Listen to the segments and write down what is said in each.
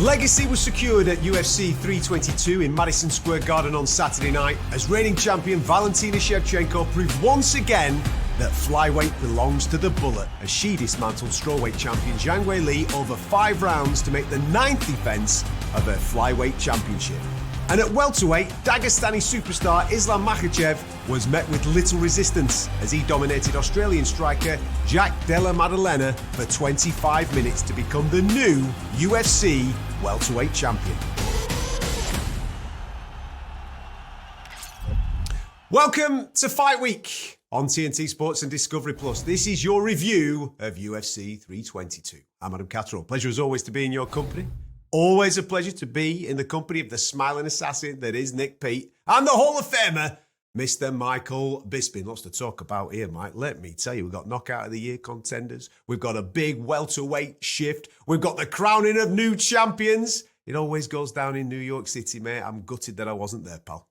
Legacy was secured at UFC 322 in Madison Square Garden on Saturday night as reigning champion Valentina Shevchenko proved once again that flyweight belongs to the bullet as she dismantled strawweight champion Zhang Weili over 5 rounds to make the 9th defence of her flyweight championship. And at welterweight, Dagestani superstar Islam Makhachev was met with little resistance as he dominated Australian striker Jack Della Maddalena for 25 minutes to become the new UFC welterweight champion. Welcome to Fight Week on TNT Sports and Discovery Plus. This is your review of UFC 322. I'm Adam Catterall. Pleasure as always to be in your company. Always a pleasure to be in the company of the smiling assassin that is Nick Peet and the Hall of Famer, Mr. Michael Bisping. Lots to talk about here, Mike. Let me tell you, we've got knockout of the year contenders. We've got a big welterweight shift. We've got the crowning of new champions. It always goes down in New York City, mate. I'm gutted that I wasn't there, pal.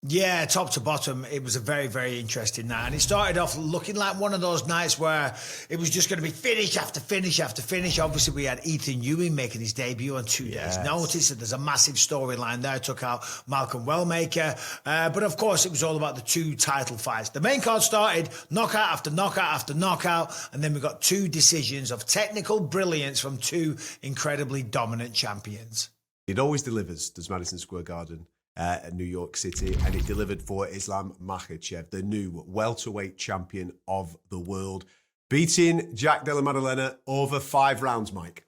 Yeah, top to bottom, it was a very, very interesting night. And it started off looking like one of those nights where it was just going to be finish after finish after finish. Obviously, we had Ethan Ewing making his debut on 2 days' notice. And there's a massive storyline there. Took out Malcolm Wellmaker. But of course, it was all about the 2 title fights. The main card started knockout after knockout after knockout. And then we got 2 decisions of technical brilliance from 2 incredibly dominant champions. It always delivers, does Madison Square Garden. New York City, and it delivered for Islam Makhachev, the new welterweight champion of the world, beating Jack Della Maddalena over 5 rounds, Mike.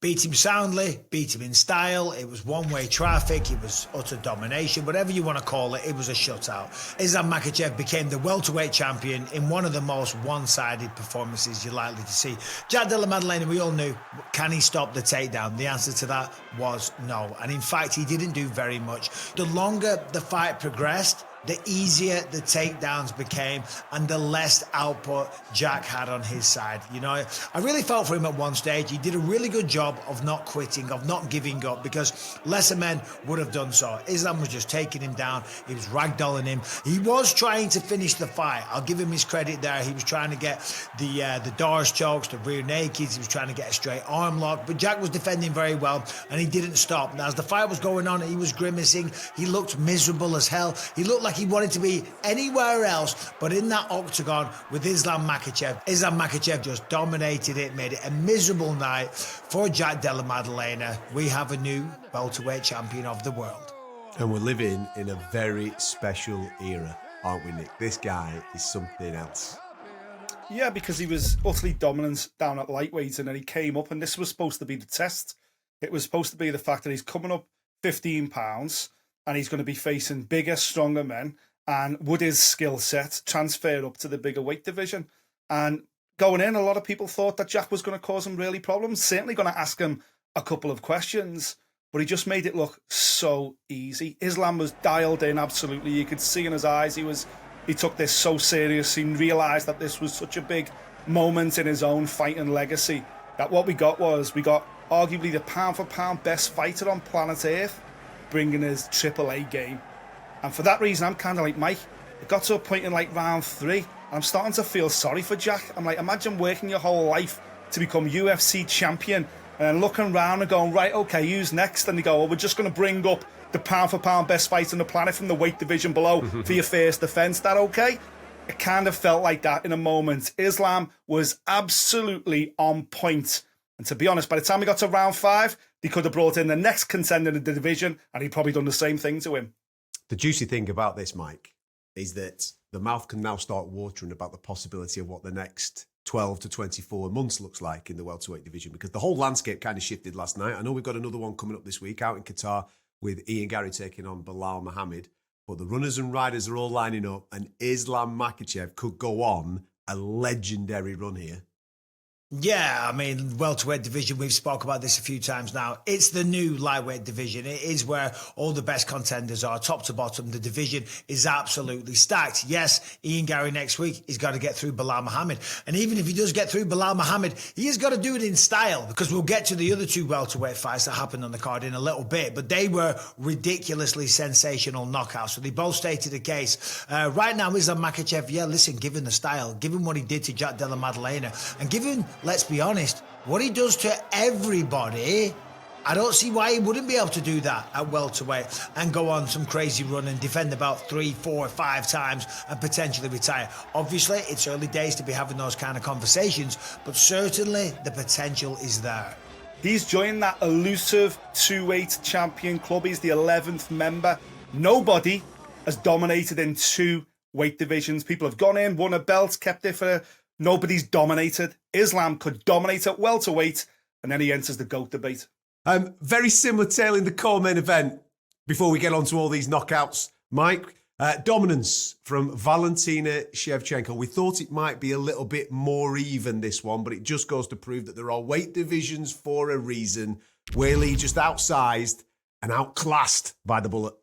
Beat him soundly, beat him in style. It was one-way traffic. It was utter domination. Whatever you want to call it, it was a shutout. Islam Makhachev became the welterweight champion in one of the most one-sided performances you're likely to see. Jack Della Maddalena, we all knew, can he stop the takedown? The answer to that was no. And in fact, he didn't do very much. The longer the fight progressed, the easier the takedowns became and the less output Jack had on his side. You know, I really felt for him at one stage. He did a really good job of not quitting, of not giving up, because lesser men would have done so. Islam was just taking him down. He was ragdolling him. He was trying to finish the fight. I'll give him his credit there. He was trying to get the doors chokes, the rear nakeds. He was trying to get a straight arm lock, but Jack was defending very well and he didn't stop. Now, as the fight was going on, he was grimacing. He looked miserable as hell. He looked like he wanted to be anywhere else but in that octagon with Islam Makhachev. Islam Makhachev just dominated it, made it a miserable night for Jack Della Maddalena. We have a new welterweight champion of the world. And we're living in a very special era, aren't we, Nick? This guy is something else. Yeah, because he was utterly dominant down at lightweight and then he came up and this was supposed to be the test. It was supposed to be the fact that he's coming up 15 pounds and he's going to be facing bigger, stronger men. And would his skill set transfer up to the bigger weight division? And going in, a lot of people thought that Jack was going to cause him really problems. Certainly going to ask him a couple of questions, but he just made it look so easy. Islam was dialed in, absolutely. You could see in his eyes he took this so serious. He realised that this was such a big moment in his own fighting legacy, that what we got arguably the pound-for-pound best fighter on planet Earth, bringing his AAA game. And for that reason, I'm kind of like Mike. It got to a point in like round 3, and I'm starting to feel sorry for Jack. I'm like, imagine working your whole life to become UFC champion and then looking around and going, right, okay, who's next? And they go, well, we're just going to bring up the pound-for-pound best fighter on the planet from the weight division below for your first defence. That okay? It kind of felt like that in a moment. Islam was absolutely on point. And to be honest, by the time we got to round 5, they could have brought in the next contender in the division, and he'd probably done the same thing to him. The juicy thing about this, Mike, is that the mouth can now start watering about the possibility of what the next 12 to 24 months looks like in the welterweight division, because the whole landscape kind of shifted last night. I know we've got another one coming up this week out in Qatar with Ian Gary taking on Bilal Muhammad, but the runners and riders are all lining up, and Islam Makhachev could go on a legendary run here. Yeah, I mean, welterweight division, we've spoke about this a few times now. It's the new lightweight division. It is where all the best contenders are, top to bottom. The division is absolutely stacked. Yes, Ian Gary next week, he's got to get through Bilal Muhammad. And even if he does get through Bilal Muhammad, he has got to do it in style, because we'll get to the other 2 welterweight fights that happened on the card in a little bit, but they were ridiculously sensational knockouts. So they both stated the case. Right now, Islam Makhachev, yeah, listen, given the style, given what he did to Jack Della Maddalena, and given, let's be honest, what he does to everybody, I don't see why he wouldn't be able to do that at welterweight and go on some crazy run and defend about 3, 4, 5 times and potentially retire. Obviously, it's early days to be having those kind of conversations, but certainly the potential is there. He's joined that elusive 2-weight champion club. He's the 11th member. Nobody has dominated in 2 weight divisions. People have gone in, won a belt, kept it for... Nobody's dominated. Islam could dominate at welterweight, and then he enters the GOAT debate. Very similar tale in the core main event. Before we get on to all these knockouts, Mike, dominance from Valentina Shevchenko. We thought it might be a little bit more even, this one, but it just goes to prove that there are weight divisions for a reason. Weili just outsized and outclassed by the Bullet.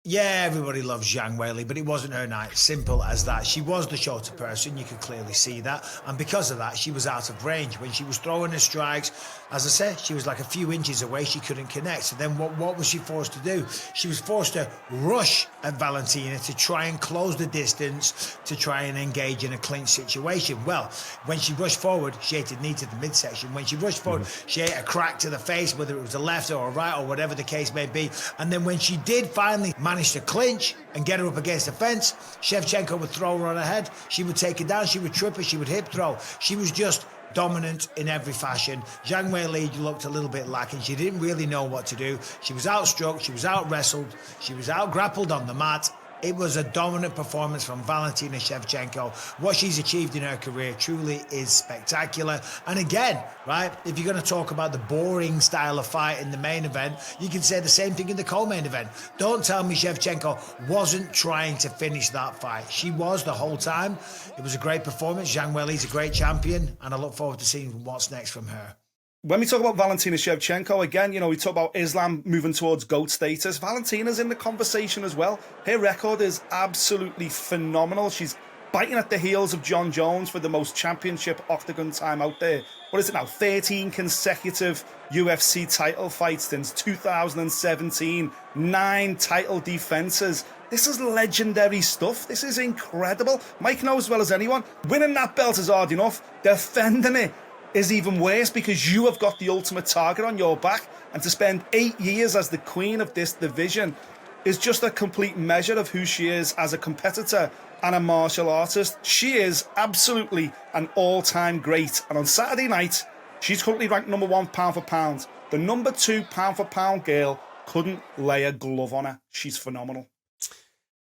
Yeah, everybody loves Zhang Weili, but it wasn't her night. Simple as that. She was the shorter person. You could clearly see that. And because of that, she was out of range. When she was throwing her strikes, as I said, she was like a few inches away. She couldn't connect. So then what was she forced to do? She was forced to rush at Valentina to try and close the distance, to try and engage in a clinch situation. Well, when she rushed forward, she ate a knee to the midsection. When she rushed forward, she ate a crack to the face, whether it was a left or a right or whatever the case may be. And then when she did finally managed to clinch and get her up against the fence, Shevchenko would throw her on her head. She would take her down. She would trip her. She would hip throw. She was just dominant in every fashion. Zhang Weili looked a little bit lacking. She didn't really know what to do. She was outstruck. She was out-wrestled. She was out-grappled on the mat. It was a dominant performance from Valentina Shevchenko. What she's achieved in her career truly is spectacular. And again, right, if you're going to talk about the boring style of fight in the main event, you can say the same thing in the co-main event. Don't tell me Shevchenko wasn't trying to finish that fight. She was the whole time. It was a great performance. Zhang Weili's a great champion, and I look forward to seeing what's next from her. When we talk about Valentina Shevchenko, again, we talk about Islam moving towards GOAT status. Valentina's in the conversation as well. Her record is absolutely phenomenal. She's biting at the heels of John Jones for the most championship octagon time out there. What is it now? 13 consecutive UFC title fights since 2017. 9 title defenses. This is legendary stuff. This is incredible. Mike knows as well as anyone. Winning that belt is hard enough. Defending it is even worse because you have got the ultimate target on your back, and to spend 8 years as the queen of this division is just a complete measure of who she is as a competitor and a martial artist. She is absolutely an all-time great, and on Saturday night she's currently ranked number 1 pound for pound. The number 2 pound for pound girl couldn't lay a glove on her. She's phenomenal.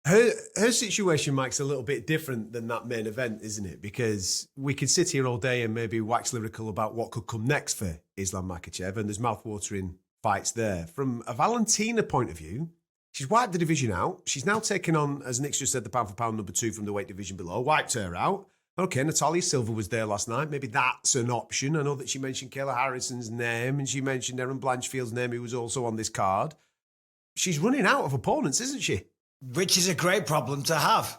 Her situation, Mike's a little bit different than that main event, isn't it? Because we could sit here all day and maybe wax lyrical about what could come next for Islam Makhachev, and there's mouth-watering fights there. From a Valentina point of view, she's wiped the division out. She's now taken on, as Nick's just said, the pound-for-pound number 2 from the weight division below. Wiped her out. Okay, Natalia Silva was there last night. Maybe that's an option. I know that she mentioned Kayla Harrison's name, and she mentioned Erin Blanchfield's name, who was also on this card. She's running out of opponents, isn't she? Which is a great problem to have.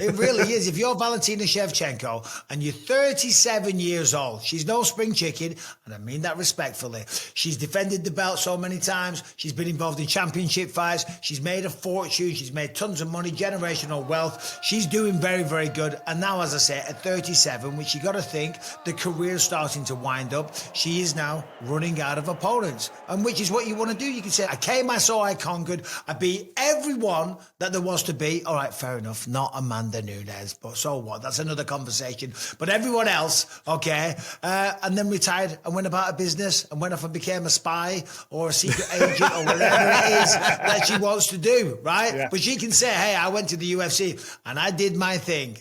It really is. If you're Valentina Shevchenko and you're 37 years old, she's no spring chicken, and I mean that respectfully. She's defended the belt so many times. She's been involved in championship fights. She's made a fortune. She's made tons of money, generational wealth. She's doing very, very good. And now, as I say, at 37, which you got to think, the career's starting to wind up. She is now running out of opponents, and which is what you want to do. You can say, I came, I saw, I conquered. I beat everyone that there was to be. All right, fair enough. Not Amanda Nunes, but so what? That's another conversation. But everyone else, okay, and then retired and went about her business and went off and became a spy or a secret agent or whatever it is that she wants to do, right? Yeah. But she can say, hey, I went to the UFC and I did my thing.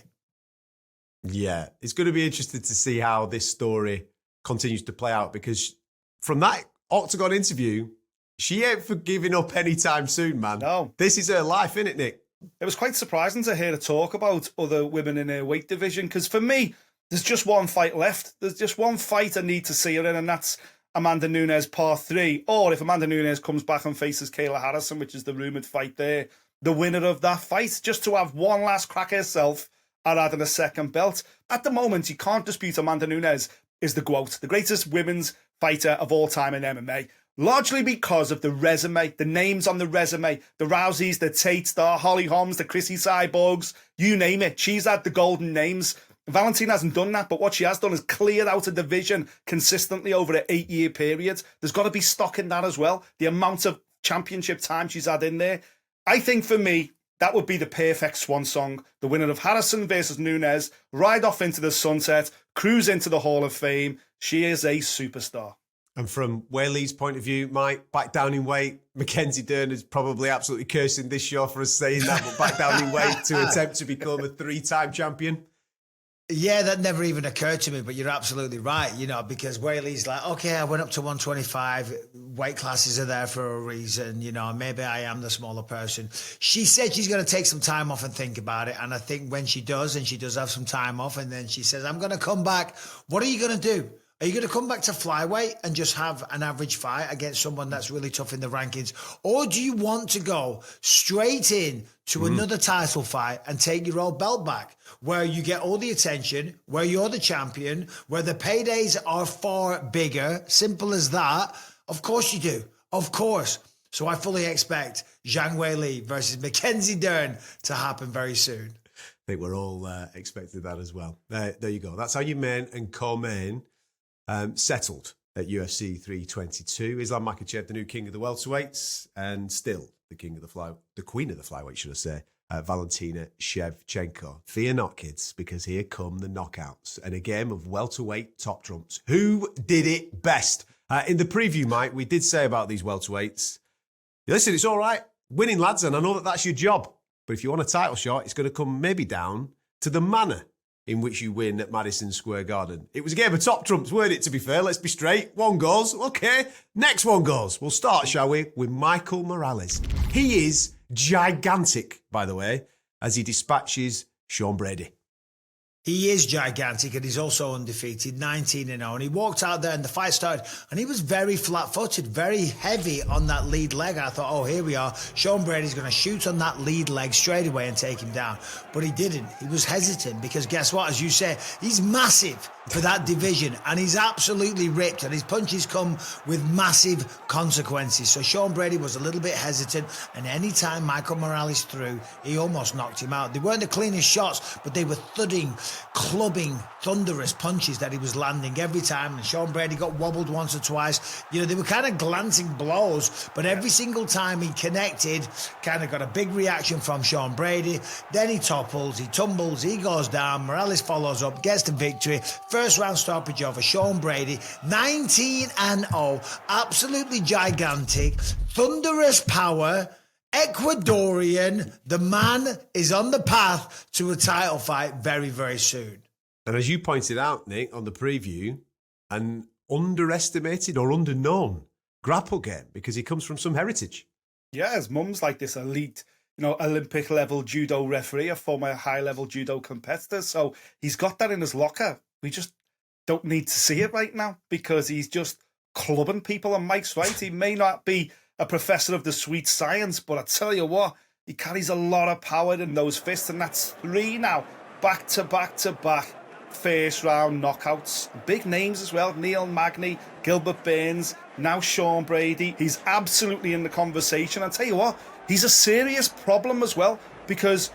Yeah, it's going to be interesting to see how this story continues to play out, because from that Octagon interview, she ain't for giving up anytime soon, man. No. This is her life, isn't it, Nick? It was quite surprising to hear her talk about other women in her weight division, because for me, there's just one fight left. There's just one fight I need to see her in, and that's Amanda Nunes Part 3. Or if Amanda Nunes comes back and faces Kayla Harrison, which is the rumoured fight there, the winner of that fight, just to have one last crack herself at adding a second belt. At the moment, you can't dispute Amanda Nunes is the GOAT, the greatest women's fighter of all time in MMA. Largely because of the resume, the names on the resume, the Rouseys, the Tates, the Holly Holmes, the Chrissy Cyborgs, you name it. She's had the golden names. Valentina hasn't done that, but what she has done is cleared out a division consistently over an 8-year period. There's got to be stock in that as well. The amount of championship time she's had in there. I think for me, that would be the perfect swan song. The winner of Harrison versus Nunes, ride off into the sunset, cruise into the Hall of Fame. She is a superstar. And from Whaley's point of view, Mike, back down in weight. Mackenzie Dern is probably absolutely cursing this show for us saying that, but back down in weight to attempt to become a 3-time champion. Yeah, that never even occurred to me, but you're absolutely right, because Whaley's like, okay, I went up to 125. Weight classes are there for a reason, maybe I am the smaller person. She said she's going to take some time off and think about it. And I think when she does, and she does have some time off, and then she says, I'm going to come back. What are you going to do? Are you going to come back to flyweight and just have an average fight against someone that's really tough in the rankings? Or do you want to go straight in to another title fight and take your old belt back, where you get all the attention, where you're the champion, where the paydays are far bigger? Simple as that. Of course you do. Of course. So I fully expect Zhang Weili versus Mackenzie Dern to happen very soon. I think we're all expecting that as well. There you go. That's how you main and co-main settled at UFC 322. Islam Makhachev, the new king of the welterweights, and still the queen of the flyweight, should I say, Valentina Shevchenko. Fear not, kids, because here come the knockouts and a game of welterweight top trumps. Who did it best? In the preview, Mike, we did say about these welterweights, listen, it's all right, winning, lads, and I know that that's your job, but if you want a title shot, it's going to come maybe down to the manner in which you win at Madison Square Garden. It was a game of top trumps, weren't it, to be fair? Let's be straight. One goes. Okay, next one goes. We'll start, shall we, with Michael Morales. He is gigantic, by the way, as he dispatches Sean Brady. He is gigantic, and he's also undefeated, 19-0. And he walked out there and the fight started, and he was very flat-footed, very heavy on that lead leg. I thought, oh, here we are. Sean Brady's going to shoot on that lead leg straight away and take him down. But he didn't. He was hesitant because guess what? As you say, he's massive for that division, and he's absolutely ripped, and his punches come with massive consequences. So Sean Brady was a little bit hesitant, and any time Michael Morales threw, he almost knocked him out. They weren't the cleanest shots, but they were thudding, clubbing, thunderous punches that he was landing every time. And Sean Brady got wobbled once or twice. They were kind of glancing blows, but every single time he connected, kind of got a big reaction from Sean Brady. Then he topples, he tumbles, he goes down. Morales follows up, gets the victory. First round stoppage over Sean Brady, 19-0, absolutely gigantic, thunderous power, Ecuadorian. The man is on the path to a title fight very, very soon. And as you pointed out, Nick, on the preview, an underestimated or underknown grapple game because he comes from some heritage. Yeah, his mum's like this elite, Olympic level judo referee, a former high level judo competitor. So he's got that in his locker. We just don't need to see it right now because he's just clubbing people. And Mike's right. He may not be a professor of the sweet science, but I tell you what, he carries a lot of power in those fists. And that's 3 now, back to back first round knockouts. Big names as well. Neil Magny, Gilbert Burns, now Sean Brady. He's absolutely in the conversation. I tell you what, he's a serious problem as well because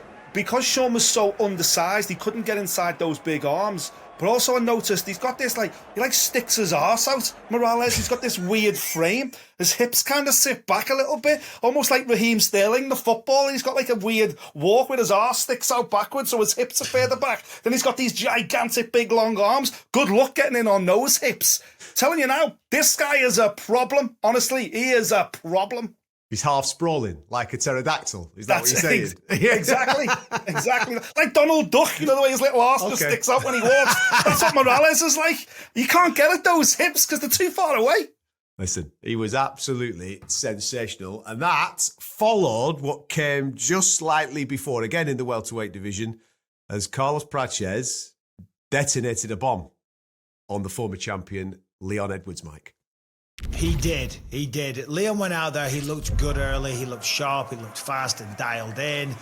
Sean was so undersized, he couldn't get inside those big arms. But also I noticed he's got this, he sticks his arse out, Morales. He's got this weird frame. His hips kind of sit back a little bit, almost like Raheem Sterling, the footballer. He's got a weird walk with his arse sticks out backwards, so his hips are further back. Then he's got these gigantic, big, long arms. Good luck getting in on those hips. Telling you now, this guy is a problem. Honestly, he is a problem. He's half sprawling, like a pterodactyl. Is that what you're saying? Exactly. Like Donald Duck, the way his little arse just sticks out when he walks. That's what Morales is like. You can't get at those hips because they're too far away. Listen, he was absolutely sensational. And that followed what came just slightly before, again in the welterweight division, as Carlos Praches detonated a bomb on the former champion, Leon Edwards, Mike. He did. Leon went out there. He looked good early. He looked sharp. He looked fast and dialed in.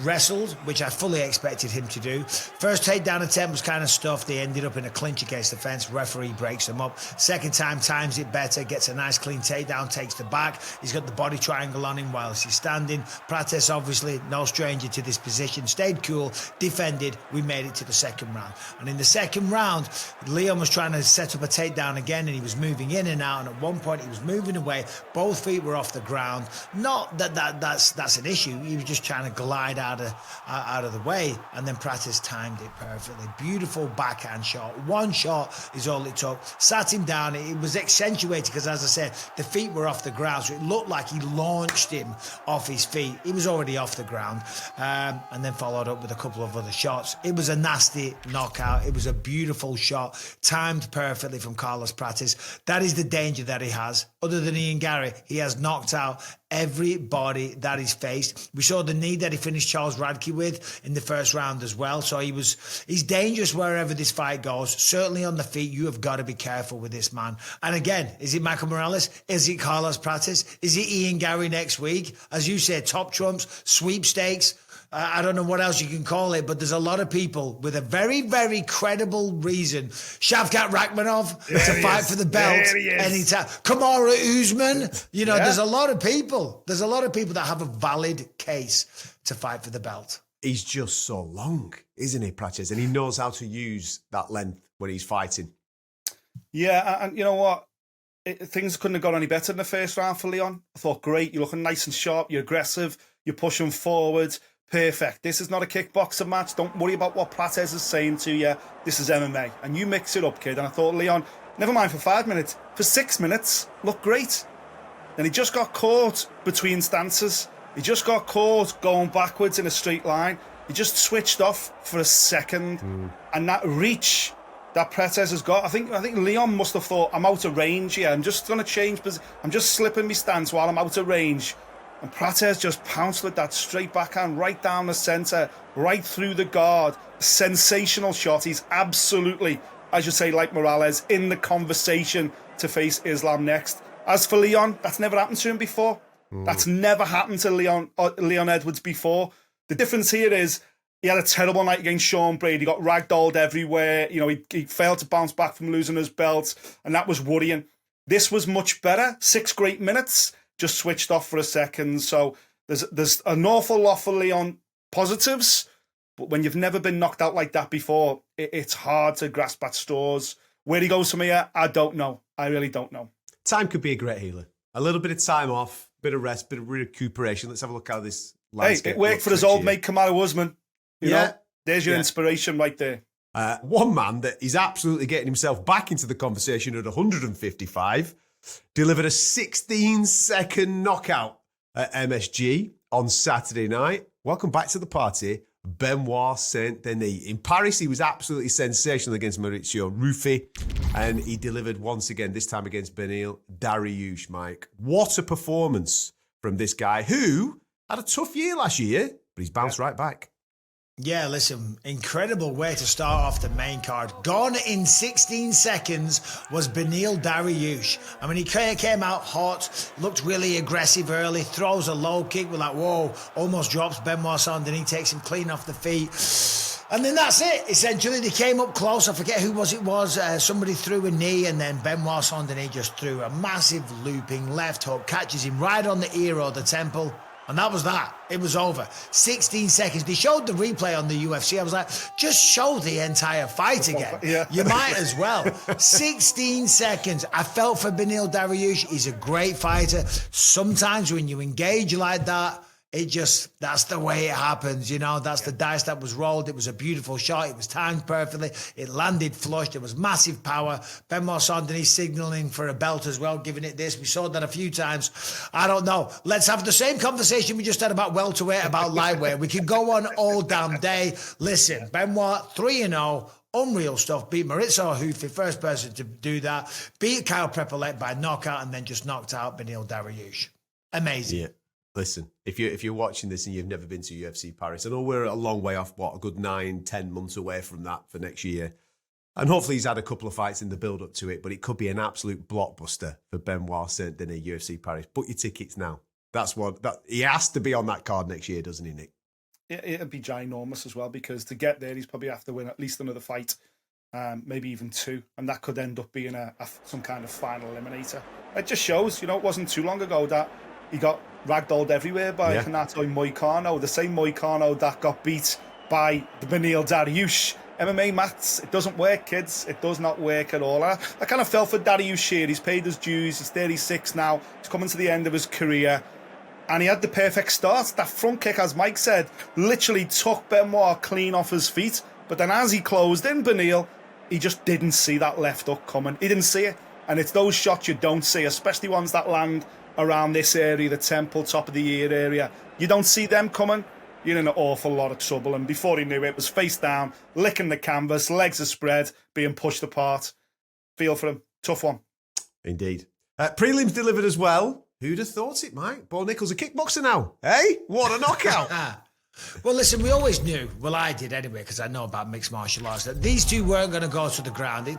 Wrestled, which I fully expected him to do. First takedown attempt was kind of stuffed. They ended up in a clinch against the fence. Referee breaks them up. Second time, times it better. Gets a nice clean takedown. Takes the back. He's got the body triangle on him whilst he's standing. Prates, obviously, no stranger to this position. Stayed cool. Defended. We made it to the second round. And in the second round, Leon was trying to set up a takedown again, and he was moving in and out, and at one point he was moving away. Both feet were off the ground. Not that's an issue. He was just trying to glide out of the way, and then Pratis timed it perfectly. Beautiful backhand shot. One shot is all it took. Sat him down. It was accentuated because, as I said, the feet were off the ground, so it looked like he launched him off his feet. He was already off the ground, and then followed up with a couple of other shots. It was a nasty knockout. It was a beautiful shot, timed perfectly from Carlos Pratis. That is the danger that he has. Other than Ian Gary, he has knocked out everybody that he's faced. We saw the knee that he finished Charles Radke with in the first round as well. So he's dangerous wherever this fight goes. Certainly on the feet, you have got to be careful with this man. And again, is it Michael Morales? Is it Carlos Pratis? Is it Ian Gary next week? As you said, top trumps, sweepstakes. I don't know what else you can call it, but there's a lot of people with a very, very credible reason. Shavkat Rakhmonov to fight for the belt anytime. Kamaru Usman. There's a lot of people. There's a lot of people that have a valid case to fight for the belt. He's just so long, isn't he, Pratis? And he knows how to use that length when he's fighting. Yeah, and you know what? Things couldn't have gone any better in the first round for Leon. I thought, great, you're looking nice and sharp, you're aggressive, you're pushing forward. Perfect. This is not a kickboxing match. Don't worry about what Prates is saying to you. This is MMA. And you mix it up, kid. And I thought, Leon, never mind for 5 minutes. For 6 minutes, looked great. Then he just got caught between stances. He just got caught going backwards in a straight line. He just switched off for a second. And that reach that Prates has got, I think Leon must have thought, I'm out of range here. I'm just going to change. I'm just slipping my stance while I'm out of range. And Prates just pounced with that straight backhand right down the centre, right through the guard. Sensational shot. He's absolutely, as you say, like Morales, in the conversation to face Islam next. As for Leon, that's never happened to him before. That's never happened to Leon Edwards before. The difference here is he had a terrible night against Sean Brady. He got ragdolled everywhere. He failed to bounce back from losing his belt, and that was worrying. This was much better. 6 great minutes. Just switched off for a second. So there's an awful lot for Leon positives, but when you've never been knocked out like that before, it's hard to grasp at straws. Where he goes from here, I don't know. I really don't know. Time could be a great healer. A little bit of time off, bit of rest, bit of recuperation. Let's have a look how this landscape. Hey, it worked for his old mate Kamaru Usman. You know, there's your inspiration right there. One man that is absolutely getting himself back into the conversation at 155 delivered a 16-second knockout at MSG on Saturday night. Welcome back to the party, Benoit Saint-Denis. In Paris, he was absolutely sensational against Maurizio Ruffi, and he delivered once again, this time against Beneil Dariush, Mike. What a performance from this guy who had a tough year last year, but he's bounced right back. Yeah, listen, incredible way to start off the main card. Gone in 16 seconds was Beneil Dariush. I mean, he came out hot, looked really aggressive early, throws a low kick, we're like, whoa, almost drops Benoit Saint-Denis, takes him clean off the feet. And then that's it, essentially. They came up close, I forget who it was. Somebody threw a knee, and then Benoit Saint-Denis just threw a massive looping left hook, catches him right on the ear or the temple. And that was that. It was over. 16 seconds. They showed the replay on the UFC. I was like, just show the entire fight again. Yeah. You might as well. 16 seconds. I felt for Beneil Dariush. He's a great fighter. Sometimes when you engage like that, that's the way it happens, that's the dice that was rolled. It was a beautiful shot. It was timed perfectly. It landed flush. There was massive power. Benoit Saint-Denis signaling for a belt as well, giving it this. We saw that a few times. I don't know. Let's have the same conversation we just had about welterweight, about lightweight. We could go on all damn day. Listen, Benoit 3-0. Unreal stuff. Beat Maurizio Ruffi, first person to do that. Beat Kyle Prepolek by knockout, and then just knocked out Beneil Dariush. Amazing. Yeah. Listen, if you're watching this and you've never been to UFC Paris, I know we're a long way off, a good 9-10 months away from that for next year. And hopefully he's had a couple of fights in the build-up to it, but it could be an absolute blockbuster for Benoit Saint-Denis, UFC Paris. Book your tickets now. He has to be on that card next year, doesn't he, Nick? It'd be ginormous as well, because to get there, he's probably have to win at least another fight, maybe even 2, and that could end up being some kind of final eliminator. It just shows, it wasn't too long ago that he got ragdolled everywhere by Renato Moicano, the same Moicano that got beat by the Beneil Dariush. MMA maths, it doesn't work, kids. It does not work at all. I kind of fell for Dariush here. He's paid his dues. He's 36 now. He's coming to the end of his career. And he had the perfect start. That front kick, as Mike said, literally took Benoit clean off his feet. But then as he closed in Beneil, he just didn't see that left hook coming. He didn't see it. And it's those shots you don't see, especially ones that land around this area, the temple, top of the ear area. You don't see them coming, you're in an awful lot of trouble. And before he knew it, was face down, licking the canvas, legs are spread, being pushed apart. Feel for him. Tough one. Indeed. Prelims delivered as well. Who'd have thought it, Mike? Bo Nickal's a kickboxer now. Hey, what a knockout. Well, listen, we always knew, well, I did anyway, because I know about mixed martial arts, that these two weren't going to go to the ground. They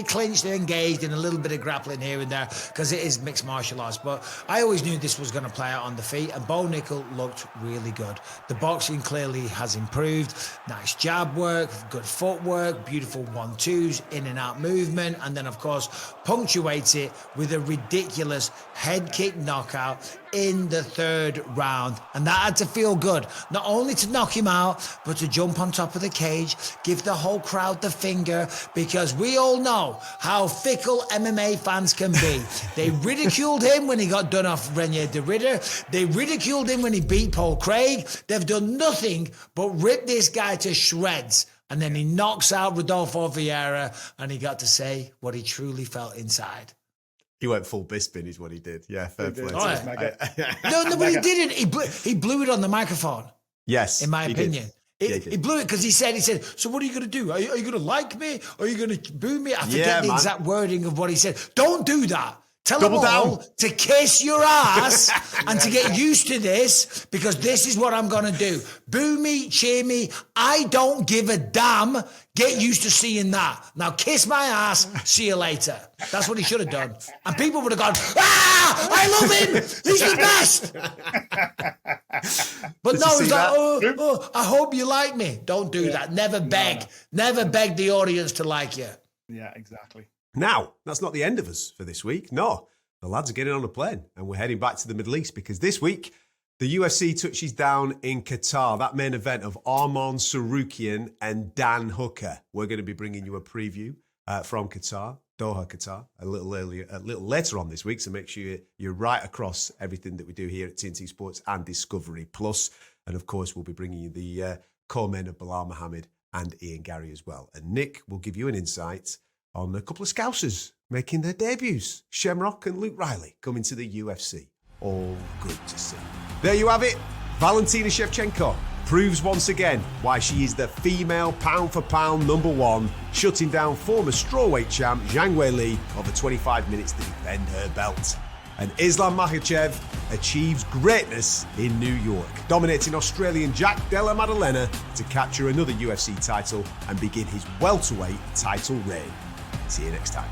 clinched, they engaged in a little bit of grappling here and there, because it is mixed martial arts. But I always knew this was going to play out on the feet, and Bo Nickal looked really good. The boxing clearly has improved. Nice jab work, good footwork, beautiful 1-2s, in and out movement, and then, of course, punctuates it with a ridiculous head kick knockout in the 3rd round. And that had to feel good. Not only to knock him out, but to jump on top of the cage, give the whole crowd the finger, because we all know how fickle MMA fans can be. They ridiculed him when he got done off Renier de Ridder. They ridiculed him when he beat Paul Craig. They've done nothing but rip this guy to shreds. And then he knocks out Rodolfo Vieira, and he got to say what he truly felt inside. He went full Bisping is what he did. Yeah, fair play. No, but he didn't. He blew it on the microphone. Yes, in my opinion. He blew it because he said, so what are you going to do? Are you going to like me? Are you going to boo me? I forget the exact wording of what he said. Don't do that. Tell them all to kiss your ass and to get used to this, because this is what I'm going to do. Boo me, cheer me. I don't give a damn. Get used to seeing that. Now kiss my ass. See you later. That's what he should have done. And people would have gone, I love him. He's the best. But no, he's like, I hope you like me. Don't do that. Never beg. Never beg the audience to like you. Yeah, exactly. Now, that's not the end of us for this week. No, the lads are getting on a plane and we're heading back to the Middle East, because this week the UFC touches down in Qatar. That main event of Arman Sarukian and Dan Hooker. We're going to be bringing you a preview from Qatar, Doha, Qatar, a little later on this week. So make sure you're right across everything that we do here at TNT Sports and Discovery Plus. And of course, we'll be bringing you the co-main of Bilal Muhammad and Ian Gary as well. And Nick will give you an insight on a couple of Scousers making their debuts. Shamrock and Luke Riley coming to the UFC. All good to see. There you have it. Valentina Shevchenko proves once again why she is the female pound-for-pound #1, shutting down former strawweight champ Zhang Weili over 25 minutes to defend her belt. And Islam Makhachev achieves greatness in New York, dominating Australian Jack Della Maddalena to capture another UFC title and begin his welterweight title reign. See you next time.